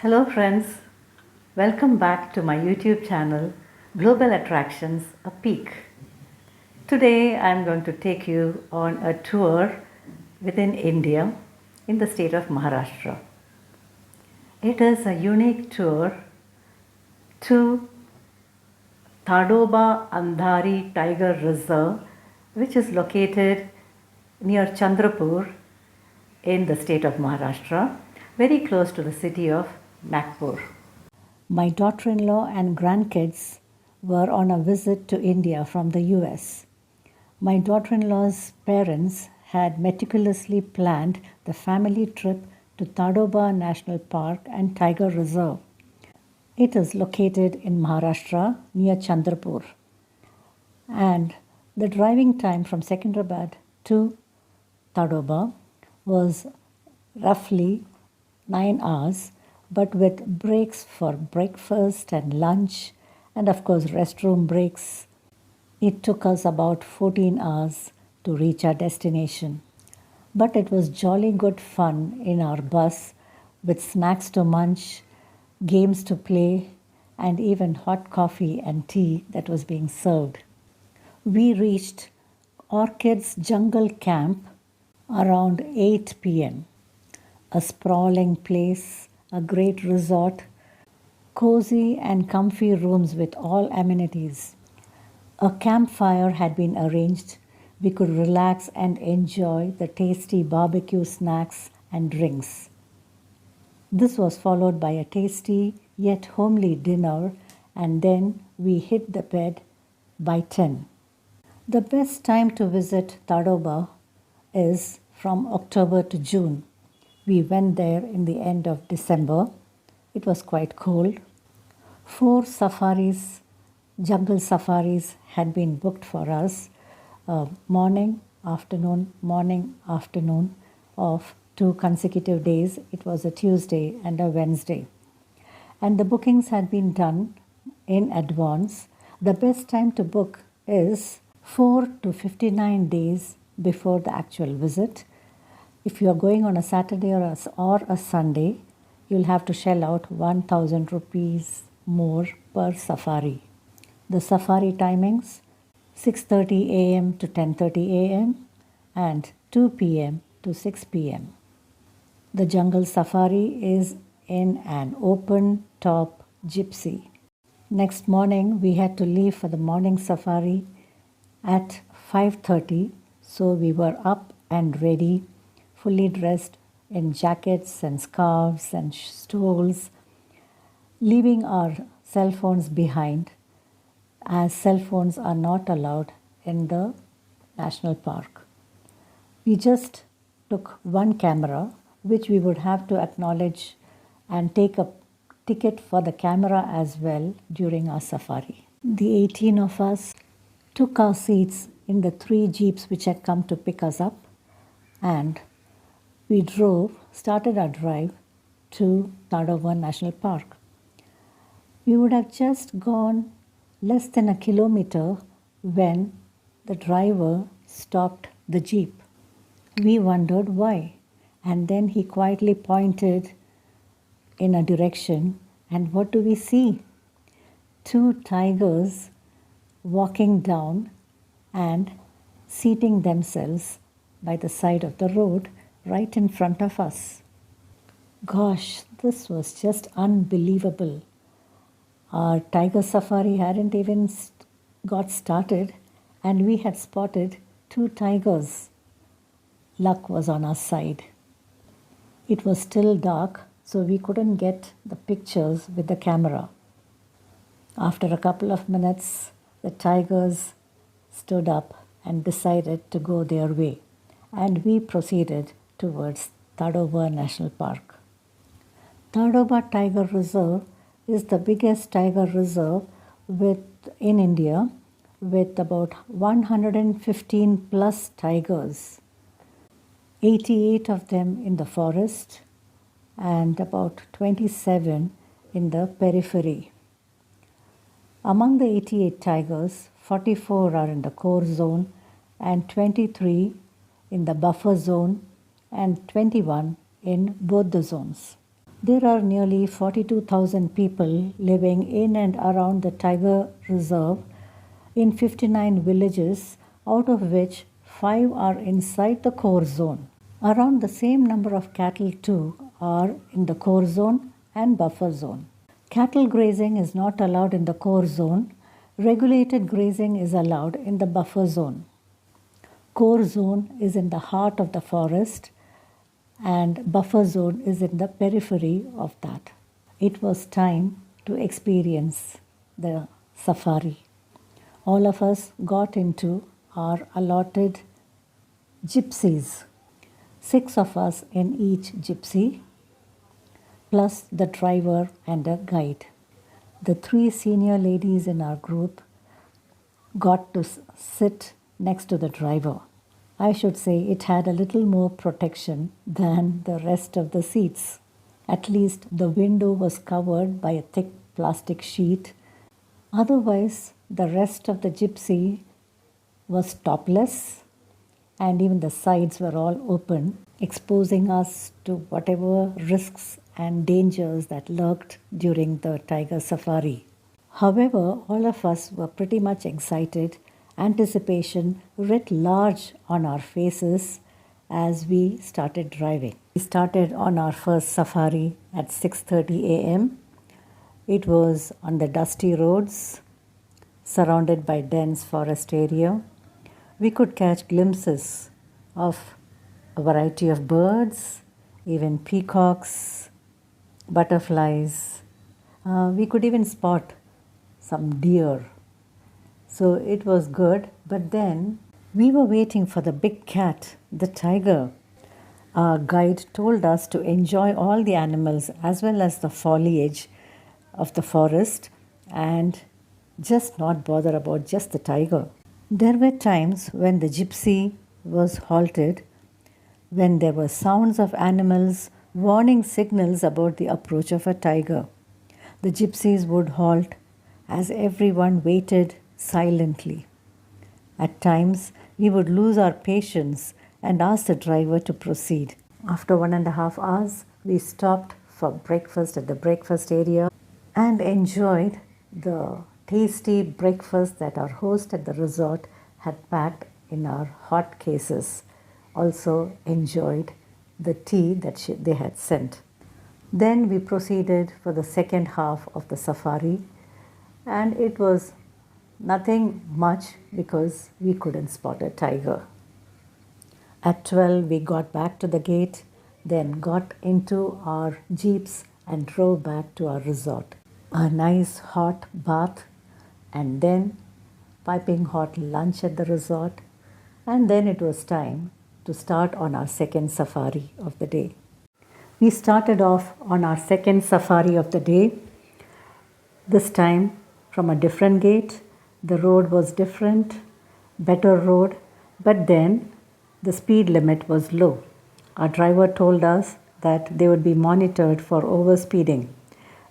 Hello friends, welcome back to my YouTube channel Global Attractions A Peek. Today I am going to take you on a tour within India in the state of Maharashtra. It is a unique tour to TADOBA ANDHARI Tiger Reserve, which is located near Chandrapur in the state of Maharashtra, very close to the city of Nagpur. My daughter-in-law and grandkids were on a visit to India from the US. My daughter-in-law's parents had meticulously planned the family trip to Tadoba National Park and Tiger Reserve. It is located in Maharashtra near Chandrapur. And the driving time from Secunderabad to Tadoba was roughly 9 hours, but with breaks for breakfast and lunch, and of course restroom breaks, it took us about 14 hours to reach our destination. But it was jolly good fun in our bus with snacks to munch, games to play, and even hot coffee and tea that was being served. We reached Orchid's Jungle Camp around 8 p.m. A sprawling place, a great resort, cozy and comfy rooms with all amenities. A campfire had been arranged. We could relax and enjoy the tasty barbecue snacks and drinks. This was followed by a tasty yet homely dinner, and then we hit the bed by 10. The best time to visit Tadoba is from October to June. We went there in the end of December. It was quite cold. 4 safaris, jungle safaris had been booked for us, morning, afternoon of 2 consecutive days. It was a Tuesday and a Wednesday. And the bookings had been done in advance. The best time to book is 4 to 59 days before the actual visit. If you are going on a Saturday or a Sunday, you'll have to shell out 1,000 rupees more per safari. The safari timings 6:30 a.m. to 10:30 a.m. and 2 p.m. to 6 p.m. The jungle safari is in an open top gypsy. Next morning we had to leave for the morning safari at 5:30, so we were up and ready, fully dressed in jackets and scarves and stoles, leaving our cell phones behind, as cell phones are not allowed in the national park. We just took one camera, which we would have to acknowledge and take a ticket for the camera as well during our safari. The 18 of us took our seats in the 3 jeeps which had come to pick us up, and we started our drive to Tadoba National Park. We would have just gone less than a kilometer when the driver stopped the jeep. We wondered why, and then he quietly pointed in a direction, and what do we see? 2 tigers walking down and seating themselves by the side of the road right in front of us. Gosh, this was just unbelievable. Our tiger safari hadn't even got started, and we had spotted 2 tigers. Luck was on our side. It was still dark, so we couldn't get the pictures with the camera. After a couple of minutes, the tigers stood up and decided to go their way, and we proceeded towards Tadoba National Park. Tadoba Tiger Reserve is the biggest tiger reserve in India, with about 115 plus tigers, 88 of them in the forest and about 27 in the periphery. Among the 88 tigers, 44 are in the core zone and 23 in the buffer zone and 21 in both the zones. There are nearly 42,000 people living in and around the tiger reserve in 59 villages, out of which 5 are inside the core zone. Around the same number of cattle too are in the core zone and buffer zone. Cattle grazing is not allowed in the core zone. Regulated grazing is allowed in the buffer zone. Core zone is in the heart of the forest and buffer zone is in the periphery of that. It was time to experience the safari. All of us got into our allotted gypsies, 6 of us in each gypsy, plus the driver and a guide. The 3 senior ladies in our group got to sit next to the driver. I should say it had a little more protection than the rest of the seats. At least the window was covered by a thick plastic sheet. Otherwise, the rest of the gypsy was topless and even the sides were all open, exposing us to whatever risks and dangers that lurked during the tiger safari. However, all of us were pretty much excited, anticipation writ large on our faces as we started driving. We started on our first safari at 6:30 a.m. It was on the dusty roads, surrounded by dense forest area. We could catch glimpses of a variety of birds, even peacocks, butterflies. We could even spot some deer. So it was good, but then we were waiting for the big cat, the tiger. Our guide told us to enjoy all the animals as well as the foliage of the forest and just not bother about just the tiger. There were times when the gypsy was halted, when there were sounds of animals, warning signals about the approach of a tiger. The gypsies would halt as everyone waited silently. At times, we would lose our patience and ask the driver to proceed. After 1.5 hours, we stopped for breakfast at the breakfast area and enjoyed the tasty breakfast that our host at the resort had packed in our hot cases. Also enjoyed the tea that they had sent. Then we proceeded for the second half of the safari, and it was nothing much because we couldn't spot a tiger. At 12, we got back to the gate, then got into our jeeps and drove back to our resort. A nice hot bath, and then piping hot lunch at the resort, and then it was time to start on our second safari of the day. We started off on our second safari of the day, this time from a different gate. The road was different, better road, but then the speed limit was low. Our driver told us that they would be monitored for overspeeding.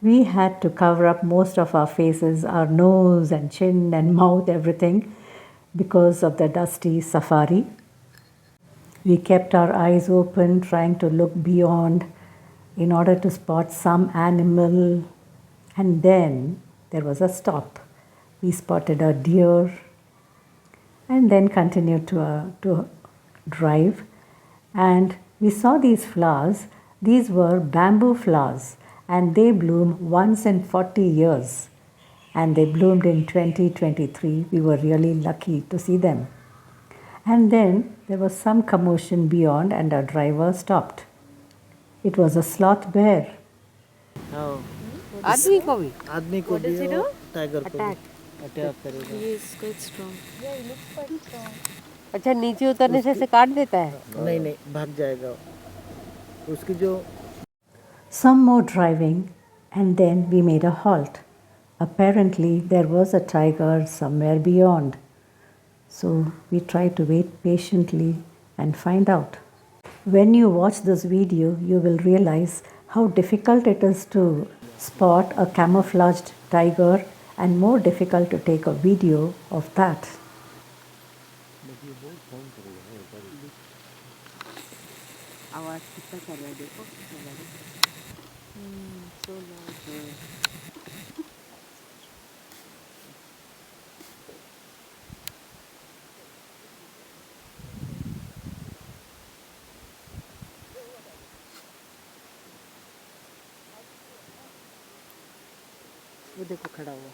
We had to cover up most of our faces, our nose and chin and mouth, everything, because of the dusty safari. We kept our eyes open, trying to look beyond in order to spot some animal. And then there was a stop. We spotted a deer and then continued to drive. And we saw these flowers. These were bamboo flowers, and they bloom once in 40 years. And they bloomed in 2023. We were really lucky to see them. And then there was some commotion beyond, and our driver stopped. It was a sloth bear. Oh. आदमी को भी आदमी को भी और tiger को भी attack करेगा। He is quite strong. Yeah, he looks quite strong. अच्छा नीचे उतरने से इसे काट देता है? नहीं नहीं भाग जाएगा। उसकी जो Some more driving, and then we made a halt. Apparently, there was a tiger somewhere beyond. So we tried to wait patiently and find out. When you watch this video, you will realize how difficult it is to spot a camouflaged tiger and more difficult to take a video of that. आवाज कितना कर रहा है देखो। वो देखो खड़ा हुआ.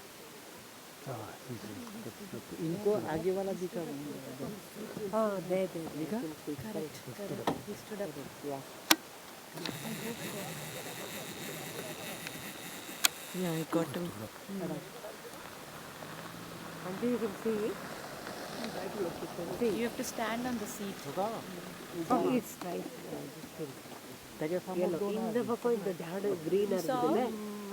इनको आगे वाला दिखा हाँ दे दिखा He stood up. Yeah. Yeah, I got him. Auntie, you can see. You have to stand on the seat. Oh, it's right. Yellow. In the photo, the jhad green or green.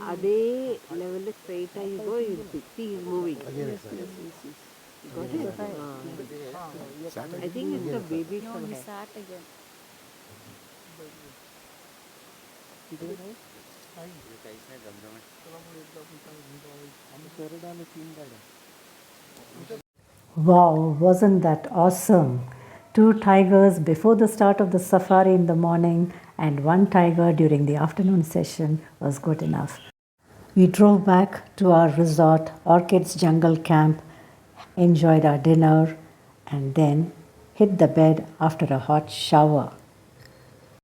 Ade level straight you go, you see is moving. Yes. Got it? I think it's the baby No, from he here. sat again. Wow, wasn't that awesome? Two tigers before the start of the safari in the morning and one tiger during the afternoon session was good enough. We drove back to our resort, Orchids Jungle Camp, enjoyed our dinner, and then hit the bed after a hot shower.